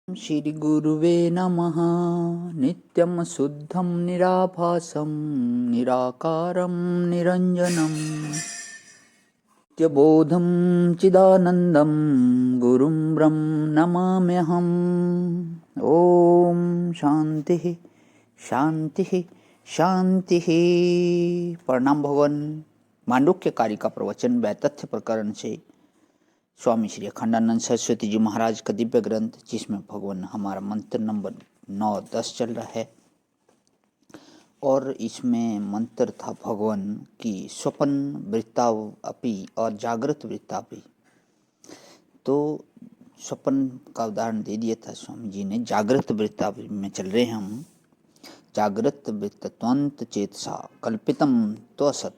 श्रीगुरुवे नमः। नित्यं शुद्धं निराभासं निराकारं निरञ्जनं नित्यबोधं चिदानन्दं गुरुं ब्रह्म नमाम्यहम्। ओम शांति शांति शांति। प्रणाम भगवान। मांडुक्य कारिका प्रवचन वैतथ्य प्रकरण से स्वामी श्री अखंडानंद सरस्वती जी महाराज का दिव्य ग्रंथ, जिसमें भगवान हमारा मंत्र नंबर 9-10 चल रहा है। और इसमें मंत्र था भगवान की स्वप्न वृत्ताव अपि और जागृत वृत्तापि। तो स्वप्न का उदाहरण दे दिया था स्वामी जी ने। जागृत वृत्तापि में चल रहे हैं हम। जागृत वृत्तत्वंत चेतसा कल्पितम तो असत।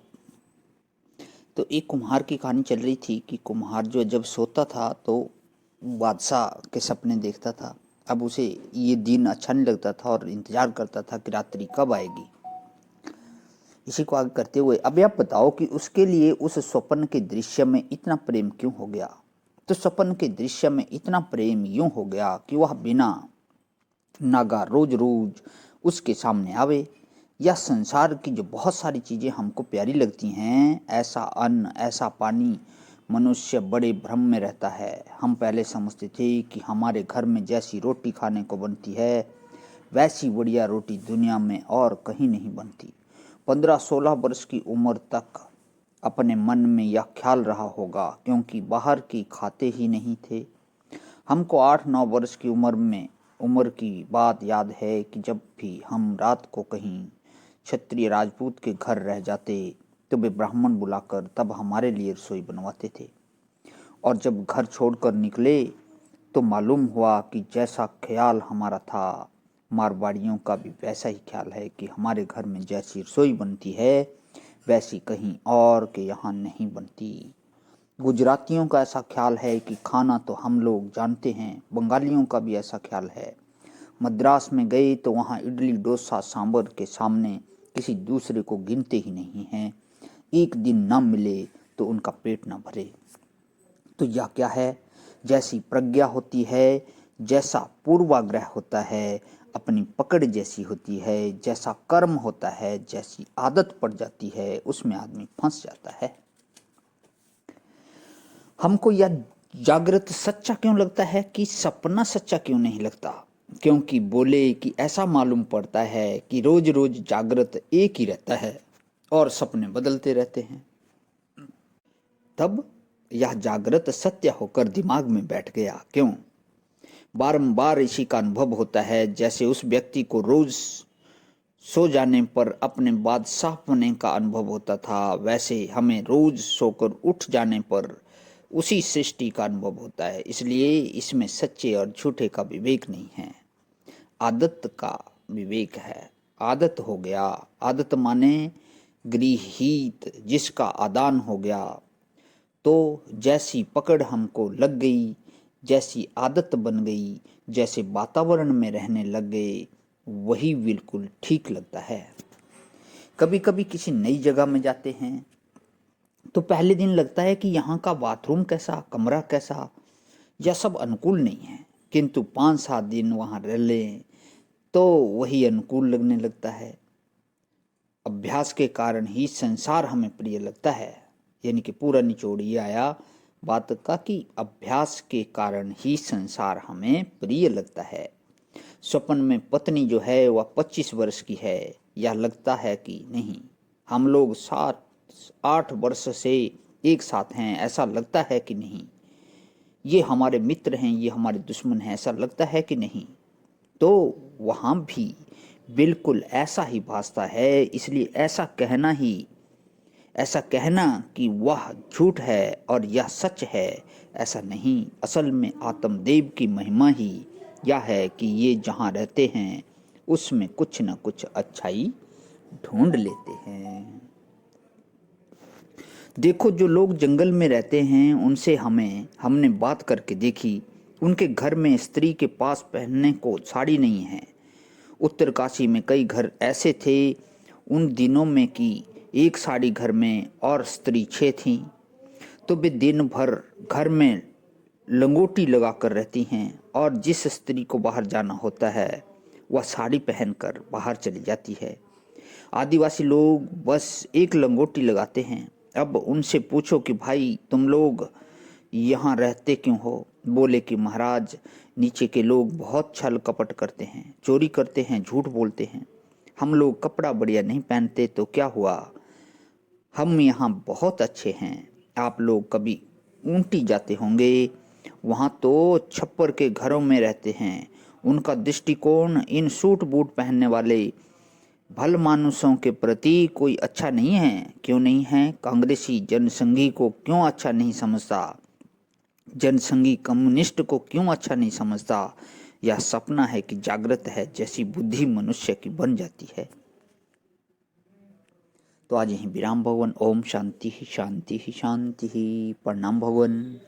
तो एक कुम्हार की कहानी चल रही थी कि कुम्हार जो जब सोता था तो बादशाह के सपने देखता था। अब उसे ये दिन अच्छा नहीं लगता था और इंतजार करता था कि रात्रि कब आएगी। इसी को आगे करते हुए अब आप बताओ कि उसके लिए उस स्वप्न के दृश्य में इतना प्रेम क्यों हो गया। तो स्वप्न के दृश्य में इतना प्रेम यूं हो गया कि वह बिना नागा रोज रोज उसके सामने आवे। यह संसार की जो बहुत सारी चीज़ें हमको प्यारी लगती हैं, ऐसा अन्न ऐसा पानी, मनुष्य बड़े भ्रम में रहता है। हम पहले समझते थे कि हमारे घर में जैसी रोटी खाने को बनती है वैसी बढ़िया रोटी दुनिया में और कहीं नहीं बनती। 15-16 वर्ष की उम्र तक अपने मन में यह ख्याल रहा होगा, क्योंकि बाहर की खाते ही नहीं थे। हमको 8-9 वर्ष की उम्र की बात याद है कि जब भी हम रात को कहीं क्षत्रिय राजपूत के घर रह जाते तो वे ब्राह्मण बुलाकर तब हमारे लिए रसोई बनवाते थे। और जब घर छोड़कर निकले तो मालूम हुआ कि जैसा ख्याल हमारा था, मारवाड़ियों का भी वैसा ही ख्याल है कि हमारे घर में जैसी रसोई बनती है वैसी कहीं और के यहाँ नहीं बनती। गुजरातियों का ऐसा ख्याल है कि खाना तो हम लोग जानते हैं। बंगालियों का भी ऐसा ख्याल है। मद्रास में गए तो वहाँ इडली डोसा सांभर के सामने किसी दूसरे को गिनते ही नहीं हैं। एक दिन न मिले तो उनका पेट न भरे। तो यह क्या है? जैसी प्रज्ञा होती है, जैसा पूर्वाग्रह होता है, अपनी पकड़ जैसी होती है, जैसा कर्म होता है, जैसी आदत पड़ जाती है, उसमें आदमी फंस जाता है। हमको यह जागृत सच्चा क्यों लगता है कि सपना सच्चा क्यों नहीं लगता? क्योंकि बोले कि ऐसा मालूम पड़ता है कि रोज रोज जागृत एक ही रहता है और सपने बदलते रहते हैं। तब यह जागृत सत्य होकर दिमाग में बैठ गया। क्यों? बारंबार इसी का अनुभव होता है। जैसे उस व्यक्ति को रोज सो जाने पर अपने बादशाहपने का अनुभव होता था, वैसे हमें रोज सोकर उठ जाने पर उसी सृष्टि का अनुभव होता है। इसलिए इसमें सच्चे और झूठे का विवेक नहीं है, आदत का विवेक है। आदत हो गया। आदत माने गृहीत, जिसका आदान हो गया। तो जैसी पकड़ हमको लग गई, जैसी आदत बन गई, जैसे वातावरण में रहने लग गए, वही बिल्कुल ठीक लगता है। कभी कभी किसी नई जगह में जाते हैं तो पहले दिन लगता है कि यहाँ का बाथरूम कैसा, कमरा कैसा, यह सब अनुकूल नहीं है। किंतु 5-7 दिन वहाँ रह लें तो वही अनुकूल लगने लगता है। अभ्यास के कारण ही संसार हमें प्रिय लगता है। यानी कि पूरा निचोड़ ये आया बात का कि अभ्यास के कारण ही संसार हमें प्रिय लगता है। स्वप्न में पत्नी जो है वह 25 वर्ष की है, यह लगता है कि नहीं, हम लोग 7-8 वर्ष से एक साथ हैं, ऐसा लगता है कि नहीं। ये हमारे मित्र हैं, ये हमारे दुश्मन हैं, ऐसा लगता है कि नहीं। तो वहाँ भी बिल्कुल ऐसा ही भासता है। इसलिए ऐसा कहना कि वह झूठ है और यह सच है, ऐसा नहीं। असल में आत्मदेव की महिमा ही यह है कि ये जहाँ रहते हैं उसमें कुछ न कुछ अच्छाई ढूंढ लेते हैं। देखो, जो लोग जंगल में रहते हैं उनसे हमने बात करके देखी। उनके घर में स्त्री के पास पहनने को साड़ी नहीं है। उत्तरकाशी में कई घर ऐसे थे उन दिनों में कि एक साड़ी घर में और स्त्री 6 थीं। तो वे दिन भर घर में लंगोटी लगा कर रहती हैं। और जिस स्त्री को बाहर जाना होता है वह साड़ी पहनकर बाहर चली जाती है। आदिवासी लोग बस एक लंगोटी लगाते हैं। अब उनसे पूछो कि भाई तुम लोग यहाँ रहते क्यों हो? बोले कि महाराज, नीचे के लोग बहुत छल कपट करते हैं, चोरी करते हैं, झूठ बोलते हैं। हम लोग कपड़ा बढ़िया नहीं पहनते तो क्या हुआ, हम यहाँ बहुत अच्छे हैं। आप लोग कभी ऊंटी जाते होंगे, वहाँ तो छप्पर के घरों में रहते हैं। उनका दृष्टिकोण इन सूट बूट पहनने वाले भल मानुषों के प्रति कोई अच्छा नहीं है। क्यों नहीं है? कांग्रेसी जनसंघी को क्यों अच्छा नहीं समझता? जनसंघी कम्युनिस्ट को क्यों अच्छा नहीं समझता? यह सपना है कि जागृत है जैसी बुद्धि मनुष्य की बन जाती है। तो आज यहीं विराम भवन। ओम शांति ही शांति ही शांति ही। प्रणाम भवन।